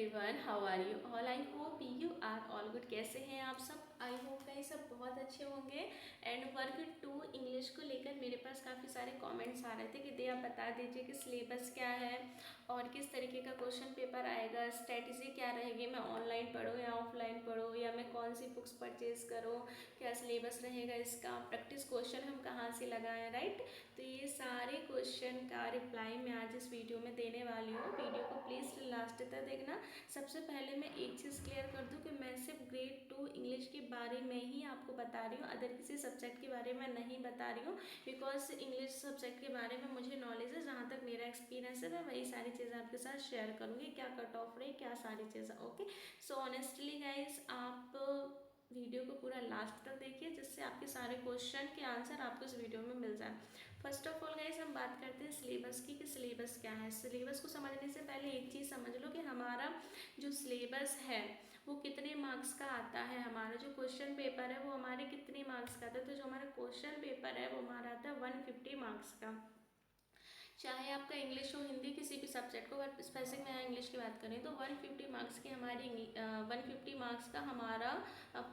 Everyone, how are you all? I hope you are all good. कैसे हैं आप सब? आई होप गाइस सब बहुत अच्छे होंगे। एंड वर्क 2 इंग्लिश को लेकर मेरे पास काफ़ी सारे कमेंट्स आ रहे थे कि आप बता दीजिए कि सिलेबस क्या है और किस तरीके का क्वेश्चन पेपर आएगा, स्ट्रेटजी क्या रहेगी, मैं ऑनलाइन पढूँ या ऑफलाइन पढूँ, या मैं कौन सी बुक्स परचेज़ करूँ, क्या सिलेबस रहेगा इसका, प्रैक्टिस क्वेश्चन हम कहाँ से लगाएं, राइट। तो ये सारे क्वेश्चन का रिप्लाई मैं आज इस वीडियो में देने वाली हूँ। वीडियो को प्लीज़ लास्ट तक देखना। सबसे पहले मैं एक चीज़ क्लियर कर दूँ कि मैं सिर्फ ग्रेड 2 इंग्लिश के बारे में ही आपको बता रही हूँ, अदर किसी सब्जेक्ट के बारे में नहीं बता रही हूँ, बिकॉज इंग्लिश सब्जेक्ट के बारे में मुझे नॉलेज है। जहाँ तक मेरा एक्सपीरियंस है मैं वही सारी चीज़ें आपके साथ शेयर करूँगी, क्या कट ऑफ रही, क्या सारी चीज़ें। ओके, सो ऑनेस्टली गाइज आप वीडियो को पूरा लास्ट तक देखिए, जिससे आपके सारे क्वेश्चन के आंसर आपको इस वीडियो में मिल जाए। फर्स्ट ऑफ ऑल गाइस हम बात करते हैं सिलेबस की कि सिलेबस क्या है। सिलेबस को समझने से पहले एक चीज़ समझ लो कि हमारा जो सिलेबस है वो कितने मार्क्स का आता है। हमारा जो क्वेश्चन पेपर है वो हमारे कितने मार्क्स का आता है। तो जो हमारा क्वेश्चन पेपर है वो हमारा आता है 150 मार्क्स का। चाहे आपका इंग्लिश हो, हिंदी, किसी भी सब्जेक्ट को, बट स्पेसिफिक मैं इंग्लिश की बात करें तो 150 मार्क्स की हमारी 150 मार्क्स का हमारा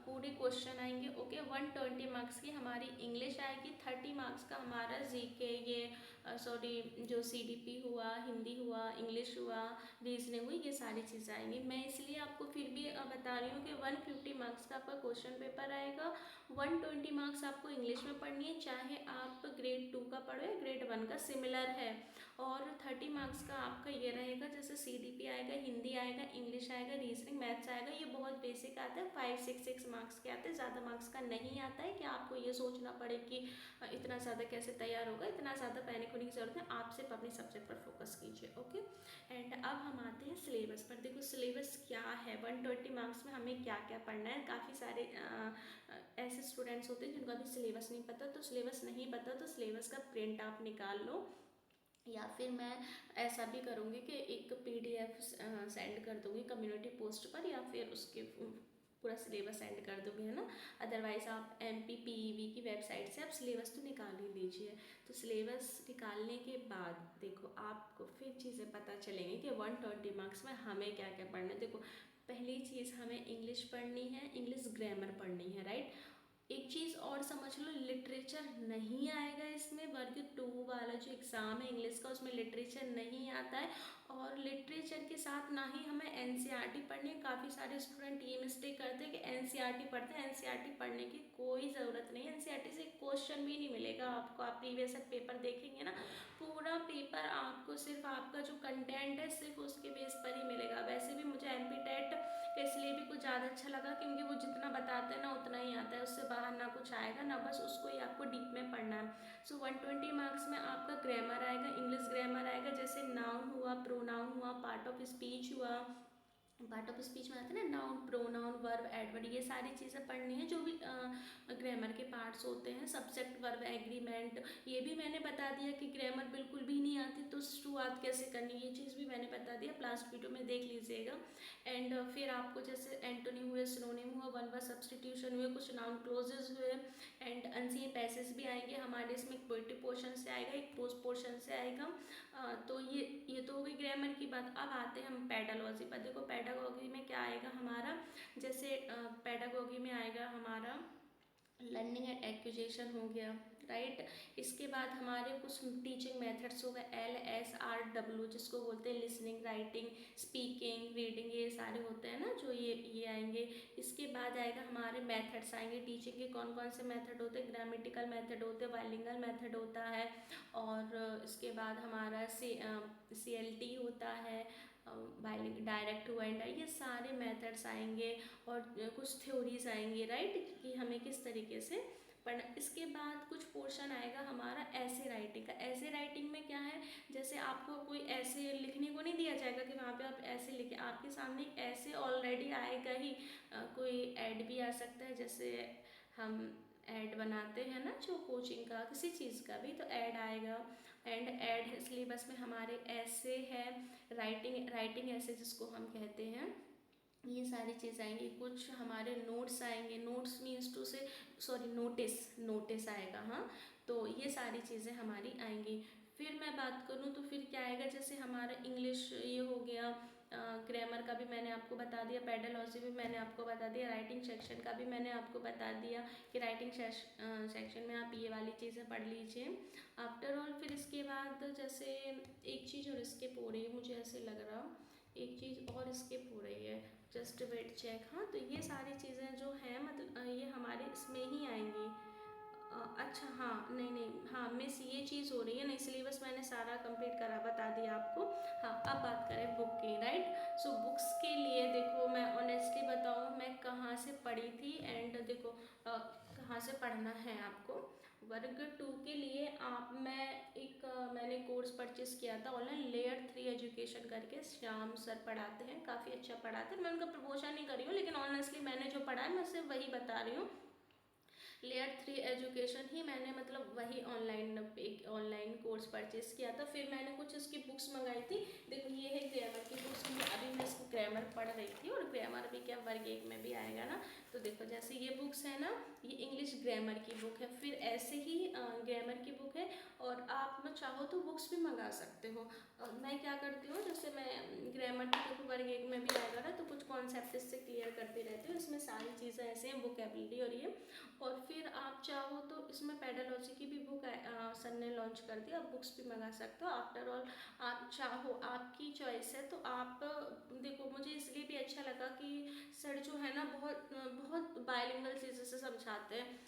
पूरे क्वेश्चन आएंगे। ओके, 120 मार्क्स की हमारी इंग्लिश आएगी, 30 मार्क्स का हमारा जीके, ये सॉरी जो सीडीपी हुआ, हिंदी हुआ, इंग्लिश हुआ, रीजनिंग हुई, ये सारी चीज़ें आएंगी। मैं इसलिए आपको फिर भी बता रही हूँ कि 150 मार्क्स का आपका क्वेश्चन पेपर आएगा। 120 मार्क्स आपको इंग्लिश में पढ़नी है, चाहे आप ग्रेड 2 का पढ़ो या ग्रेड 1 का, सिमिलर है। और 30 मार्क्स का आपका ये रहेगा, जैसे सीडीपी आएगा, हिंदी आएगा, इंग्लिश आएगा, रीजनिंग, मैथ्स आएगा। ये बहुत बेसिक आता है, 5-6 मार्क्स के आते हैं, ज़्यादा मार्क्स का नहीं आता है कि आपको ये सोचना पड़े कि इतना ज़्यादा कैसे तैयार होगा, इतना ज़्यादा पैनिक होने की ज़रूरत है। आप सिर्फ अपने सब्जेक्ट पर फोकस कीजिए। ओके, एंड अब हम आते हैं सिलेबस पर। देखो सिलेबस क्या है, 120 मार्क्स में हमें क्या क्या पढ़ना है। काफ़ी सारे ऐसे स्टूडेंट्स होते हैं जिनको अभी सिलेबस नहीं पता, तो सिलेबस नहीं पता तो सिलेबस का प्रिंट आप निकाल लो, या फिर मैं ऐसा भी करूँगी कि एक PDF सेंड कर दूँगी कम्युनिटी पोस्ट पर, या फिर उसके पूरा सिलेबस सेंड कर दूँगी, है ना। अदरवाइज़ आप MPPEB की वेबसाइट से आप सिलेबस तो निकाल ही लीजिए। तो सिलेबस निकालने के बाद देखो आपको फिर चीज़ें पता चलेंगी कि 120 मार्क्स में हमें क्या क्या पढ़ना है। देखो पहली चीज़ हमें इंग्लिश पढ़नी है, इंग्लिश ग्रामर पढ़नी है, राइट। एक चीज़ और समझ लो, लिटरेचर नहीं आएगा इसमें। वर्ग 2 वाला जो एग्ज़ाम है इंग्लिश का, उसमें लिटरेचर नहीं आता है। और लिटरेचर के साथ ना ही हमें NCERT पढ़नी है। काफ़ी सारे स्टूडेंट ये मिस्टेक करते हैं कि NCERT पढ़ते हैं। NCERT पढ़ने की कोई ज़रूरत नहीं है। NCERT से क्वेश्चन भी नहीं मिलेगा आपको। आप प्रीवियस पेपर देखेंगे ना, पूरा पेपर आपको सिर्फ आपका जो कंटेंट है सिर्फ उसके बेस पर ही मिलेगा। वैसे भी मुझे MP टेट इसलिए भी कुछ ज़्यादा अच्छा लगा क्योंकि वो जितना बताते हैं ना उतना ही आता है, उससे बाहर ना कुछ आएगा ना, बस उसको ही आपको डीप में पढ़ना है। सो 120 मार्क्स में आपका ग्रामर आएगा, इंग्लिश ग्रामर आएगा, जैसे नाउन हुआ, प्रोनाउन हुआ, पार्ट ऑफ स्पीच हुआ। पार्ट ऑफ स्पीच में आते हैं ना नाउन, प्रोनाउन, वर्ब, एडवर्ब, ये सारी चीज़ें पढ़नी है जो भी ग्रामर के पार्ट्स होते हैं। सब्जेक्ट, वर्ब, एग्रीमेंट, ये भी मैंने बता दिया कि ग्रामर बिल्कुल भी नहीं आती तो शुरुआत कैसे करनी, ये चीज़ भी मैंने बता दिया, लास्ट वीडियो में देख लीजिएगा। एंड फिर आपको जैसे एंटोनिम हुए, सिनोनिम हुआ, वन वर्ड सब्स्टिट्यूशन हुए, कुछ नाउन क्लोजेज हुए, एंड अनसीन पैसेज भी आएंगे हमारे इसमें। एक पोएट्री पोर्शन से आएगा, एक प्रोज पोर्शन से आएगा। तो ये तो हो गई ग्रामर की बात। अब आते हैं हम पेडागॉजी पर। देखो पेडागॉजी में क्या आएगा हमारा, जैसे पेडागॉजी में आएगा हमारा लर्निंग एंड एक्विजिशन हो गया, राइट। इसके बाद हमारे कुछ टीचिंग मेथड्स हो गए, LSRW जिसको बोलते हैं लिसनिंग, राइटिंग, स्पीकिंग, रीडिंग, ये सारे होते हैं ना जो ये आएंगे। इसके बाद आएगा हमारे मेथड्स आएंगे टीचिंग के। कौन कौन से मेथड होते हैं, ग्रामेटिकल मेथड होते हैं, बाइलिंगुअल मेथड होता है, और इसके बाद हमारा CLT होता है, डायरेक्ट टू एंड, ये सारे मेथड्स आएंगे, और कुछ थ्योरीज आएंगी, राइट, कि हमें किस तरीके से पढ़ना। इसके बाद कुछ पोर्शन आएगा हमारा ऐसे राइटिंग का। ऐसे राइटिंग में क्या है, जैसे आपको कोई ऐसे लिखने को नहीं दिया जाएगा कि वहाँ पे आप ऐसे लिखे, आपके सामने ऐसे ऑलरेडी आएगा ही। कोई ऐड भी आ सकता है, जैसे हम ऐड बनाते हैं ना जो कोचिंग का, किसी चीज़ का भी, तो ऐड आएगा। एंड ऐड सिलेबस में हमारे ऐसे है, राइटिंग ऐसे जिसको हम कहते हैं, ये सारी चीज़ आएंगी। कुछ हमारे नोट्स आएंगे, नोट्स मीन्स टू से सॉरी नोटिस आएगा, हाँ। तो ये सारी चीज़ें हमारी आएंगी। फिर मैं बात करूँ तो फिर क्या आएगा, जैसे हमारा इंग्लिश ये हो गया, ग्रामर का भी मैंने आपको बता दिया, पेडोलॉजी भी मैंने आपको बता दिया, राइटिंग सेक्शन का भी मैंने आपको बता दिया कि राइटिंग सेक्शन में आप ये वाली चीज़ें पढ़ लीजिए। आफ्टर ऑल फिर इसके बाद जैसे एक चीज़ और स्किप हो रही है, मुझे ऐसे लग रहा एक चीज़ और स्किप हो रही है, जस्ट वेट चेक। हाँ, तो ये सारी चीज़ें जो हैं मतलब ये हमारे इसमें ही आएंगी। अच्छा हाँ, नहीं नहीं, हाँ मिस ये चीज़ हो रही है, नहीं सिलेबस मैंने सारा कंप्लीट करा बता दिया आपको। हाँ, अब बात करें बुक की, राइट। सो बुक्स के लिए देखो मैं ऑनेस्टली बताऊँ मैं कहाँ से पढ़ी थी एंड देखो कहाँ से पढ़ना है आपको। वर्ग 2 के लिए मैं एक मैंने कोर्स परचेस किया था ऑनलाइन, लेयर 3 एजुकेशन करके श्याम सर पढ़ाते हैं, काफ़ी अच्छा पढ़ाते हैं। मैं उनका प्रमोशन नहीं कर रही हूँ, लेकिन ऑनेस्टली मैंने जो पढ़ा है मैं सिर्फ वही बता रही हूँ। लेयर 3 एजुकेशन ही मैंने मतलब वही ऑनलाइन कोर्स परचेस किया था। फिर मैंने कुछ उसकी बुक्स मंगाई थी, देखो ये है ग्रामर की बुक्स, अभी मैं इसको ग्रामर पढ़ रही थी और ग्रामर भी क्या वर्ग 1 में भी आएगा ना। तो देखो जैसे ये बुक्स है ना, ये इंग्लिश ग्रामर की बुक है, फिर ऐसे ही ग्रामर की बुक है, और आप मैं चाहो तो बुक्स भी मंगा सकते हो। मैं क्या करती हूँ, जैसे मैं ग्रामर की देखो वर्ग 1 में भी आएगा ना, तो कुछ कॉन्सेप्ट इससे क्लियर करती रहती हूँ, इसमें सारी चीज़ें ऐसे हैं, वोकैबुलरी और ये। और फिर आप चाहो तो इसमें पेडोलॉजी की भी बुक सर ने लॉन्च कर दी, आप बुक्स भी मंगा सकते हो। आफ्टर ऑल आप चाहो, आपकी चॉइस है, तो आप देखो मुझे इसलिए भी अच्छा लगा कि सर जो है ना बहुत बहुत बायलिंगुअल चीज़ें से समझाते हैं।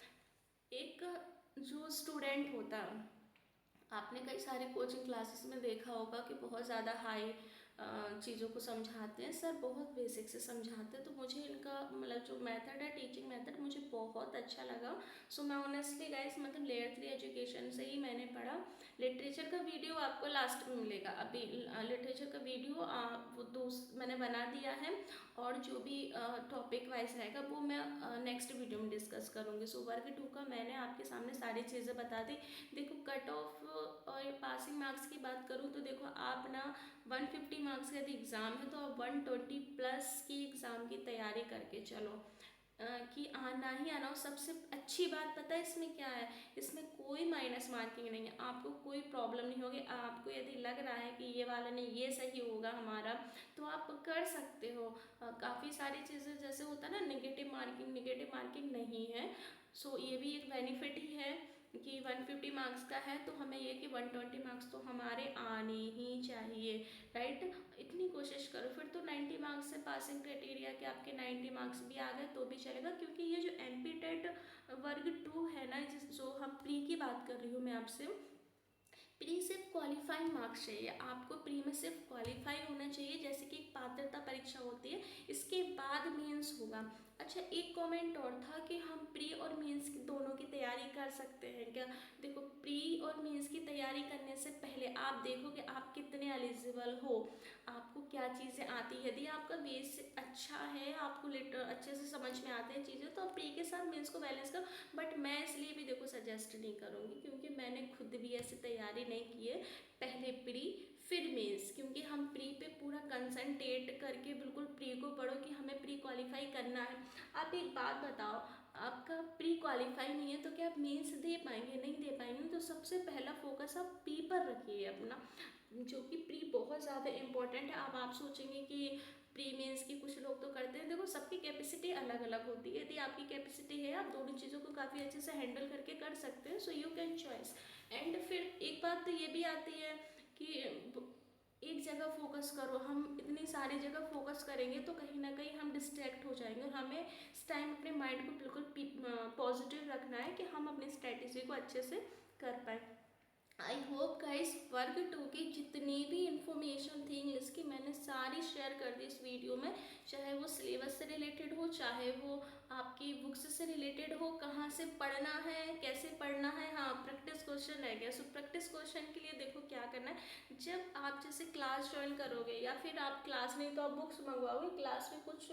एक जो स्टूडेंट होता है, आपने कई सारे कोचिंग क्लासेस में देखा होगा कि बहुत ज़्यादा हाई चीज़ों को समझाते हैं सर, बहुत बेसिक से समझाते हैं। तो मुझे इनका मतलब जो मेथड है, टीचिंग मेथड मुझे बहुत अच्छा लगा। सो मैं ऑनेस्टली गाइस मतलब लेयर 3 एजुकेशन से ही मैंने पढ़ा। लिटरेचर का वीडियो आपको लास्ट में मिलेगा, अभी लिटरेचर का वीडियो वो मैंने बना दिया है, और जो भी टॉपिक वाइज रहेगा वो मैं नेक्स्ट वीडियो में डिस्कस करूँगी। सो वर्ग 2 का मैंने आपके सामने सारी चीज़ें बता दी। देखो कट ऑफ और पासिंग मार्क्स की बात करूँ तो देखो आप ना 150 मार्क्स का यदि एग्ज़ाम है तो आप 120 प्लस की एग्ज़ाम की तैयारी करके चलो, कि आना ही आना हो। सबसे अच्छी बात पता है इसमें क्या है, इसमें कोई माइनस मार्किंग नहीं है, आपको कोई प्रॉब्लम नहीं होगी। आपको यदि लग रहा है कि ये वाला नहीं ये सही होगा हमारा, तो आप कर सकते हो। काफ़ी सारी चीज़ें जैसे होता है ना नेगेटिव मार्किंग नहीं है। सो ये भी एक बेनिफिट ही है कि 150 मार्क्स का है तो हमें ये कि 120 मार्क्स तो हमारे आने ही चाहिए, राइट। इतनी कोशिश करो, फिर तो 90 मार्क्स से पासिंग क्राइटेरिया के आपके 90 मार्क्स भी आ गए तो भी चलेगा, क्योंकि ये जो एमपी टेट वर्ग 2 है ना, जो हम प्री की बात कर रही हूँ मैं आपसे, प्री सिर्फ क्वालिफाइंग मार्क्स चाहिए आपको, प्री में सिर्फ क्वालिफाई होना चाहिए, जैसे कि एक पात्रता परीक्षा होती है, इसके बाद मेंस होगा। अच्छा एक कमेंट और था कि हम प्री और मेंस की दोनों की तैयारी कर सकते हैं क्या। देखो प्री और मेंस की तैयारी करने से पहले आप देखो कि आप कितने एलिजिबल हो, आपको क्या चीज़ें आती है। यदि आपका बेस अच्छा है, आपको अच्छे से समझ में आते हैं चीज़ें, तो आप प्री के साथ मेंस को बैलेंस करो। बट मैं इसलिए भी देखो सजेस्ट नहीं करूँगी, क्योंकि मैंने खुद भी ऐसी तैयारी नहीं की है, पहले प्री फिर मेंस, क्योंकि हम प्री पे पूरा कंसंट्रेट करके बिल्कुल प्री को पढ़ो कि हमें प्री क्वालिफाई करना है। आप एक बात बताओ, आपका प्री क्वालिफाई नहीं है तो क्या आप मेंस दे पाएंगे, नहीं दे पाएंगे। तो सबसे पहला फोकस आप प्री पर रखिए अपना, जो कि प्री बहुत ज़्यादा इम्पोर्टेंट है। अब आप सोचेंगे कि प्री मेंस की कुछ लोग तो करते हैं, देखो सबकी कैपेसिटी अलग अलग होती है। यदि आपकी कैपेसिटी है आप दोनों चीज़ों को काफ़ी अच्छे से हैंडल करके कर सकते हैं, so you can choice. And फिर एक बात तो ये भी आती है कि एक जगह फोकस करो, हम इतनी सारी जगह फोकस करेंगे तो कहीं ना कहीं हम डिस्ट्रैक्ट हो जाएंगे, और हमें इस टाइम अपने माइंड को बिल्कुल पॉजिटिव रखना है कि हम अपनी स्ट्रेटेजी को अच्छे से कर पाए। आई होप गाइस वर्ग 2 की जितनी भी इंफॉर्मेशन थी इंग्लिश की मैंने सारी शेयर कर दी इस वीडियो में, चाहे वो सिलेबस से रिलेटेड हो, चाहे वो आपकी बुक्स से रिलेटेड हो, कहाँ से पढ़ना है, कैसे पढ़ना है। हाँ प्रैक्टिस क्वेश्चन रह गया, सो प्रैक्टिस क्वेश्चन के लिए देखो क्या करना है, जब आप जैसे क्लास ज्वाइन करोगे या फिर आप क्लास नहीं तो आप बुक्स मंगवाओगे, क्लास में कुछ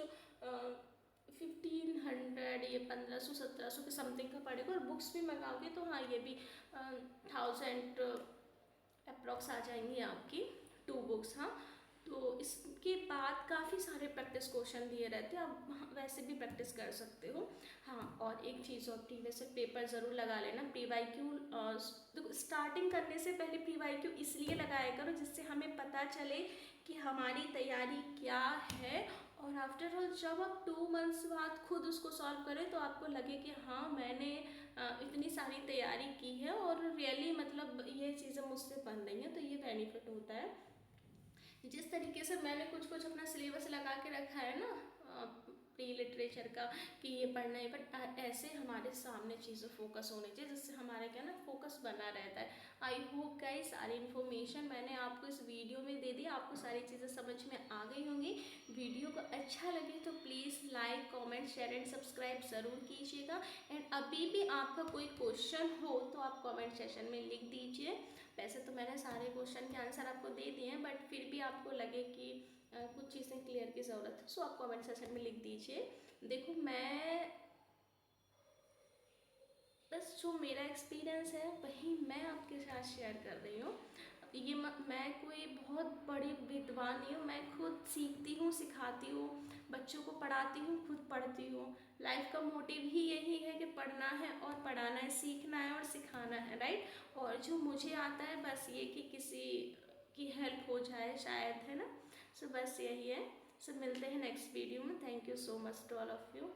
1500 ये 1500-1700 के समथिंग का पड़ेगा, और बुक्स भी मंगाओगे तो हाँ ये भी 1000 अप्रॉक्स आ जाएंगी आपकी 2 बुक्स। हाँ तो इसके बाद काफ़ी सारे प्रैक्टिस क्वेश्चन दिए रहते हैं, आप वैसे भी प्रैक्टिस कर सकते हो। हाँ और एक चीज़ और, प्रीवियस पेपर ज़रूर लगा लेना। प्री वाई क्यू देखो स्टार्टिंग करने से पहले प्री वाई क्यू इसलिए लगाया करो जिससे हमें पता चले कि हमारी तैयारी क्या है। और आफ्टर ऑल जब आप 2 मंथ्स बाद खुद उसको सॉल्व करें तो आपको लगे कि हाँ मैंने इतनी सारी तैयारी की है और रियली मतलब ये चीज़ें मुझसे बन रही हैं, तो ये बेनिफिट होता है। जिस तरीके से मैंने कुछ कुछ अपना सिलेबस लगा के रखा है ना प्री लिटरेचर का कि ये पढ़ना है, बट ऐसे हमारे सामने चीज़ें फोकस होनी चाहिए जिससे हमारा क्या ना फोकस बना रहता है। आई होप गाइस सारी इन्फॉर्मेशन मैंने आपको इस वीडियो में दे दी, आपको सारी चीज़ें समझ में आ गई होंगी। वीडियो को अच्छा लगे तो please like comment share and subscribe ज़रूर कीजिएगा। एंड अभी भी आपका कोई क्वेश्चन हो तो आप कमेंट सेशन में लिख दीजिए। वैसे तो मैंने सारे क्वेश्चन के आंसर आपको दे दिए हैं, बट फिर भी आपको लगे कि कुछ चीज़ें क्लियर की ज़रूरत है सो आप कमेंट सेक्शन में लिख दीजिए। देखो मैं बस जो मेरा एक्सपीरियंस है वही मैं आपके साथ शेयर कर रही हूँ। ये मैं कोई बहुत बड़ी विद्वान नहीं हूँ, मैं खुद सीखती हूँ सिखाती हूँ, बच्चों को पढ़ाती हूँ, खुद पढ़ती हूँ। लाइफ का मोटिव ही यही है कि पढ़ना है और पढ़ाना है, सीखना है और सिखाना है, राइट। और जो मुझे आता है बस ये कि किसी की हेल्प हो जाए शायद, है ना। सो बस यही है। सो मिलते हैं नेक्स्ट वीडियो में। Thank you so much to all of you.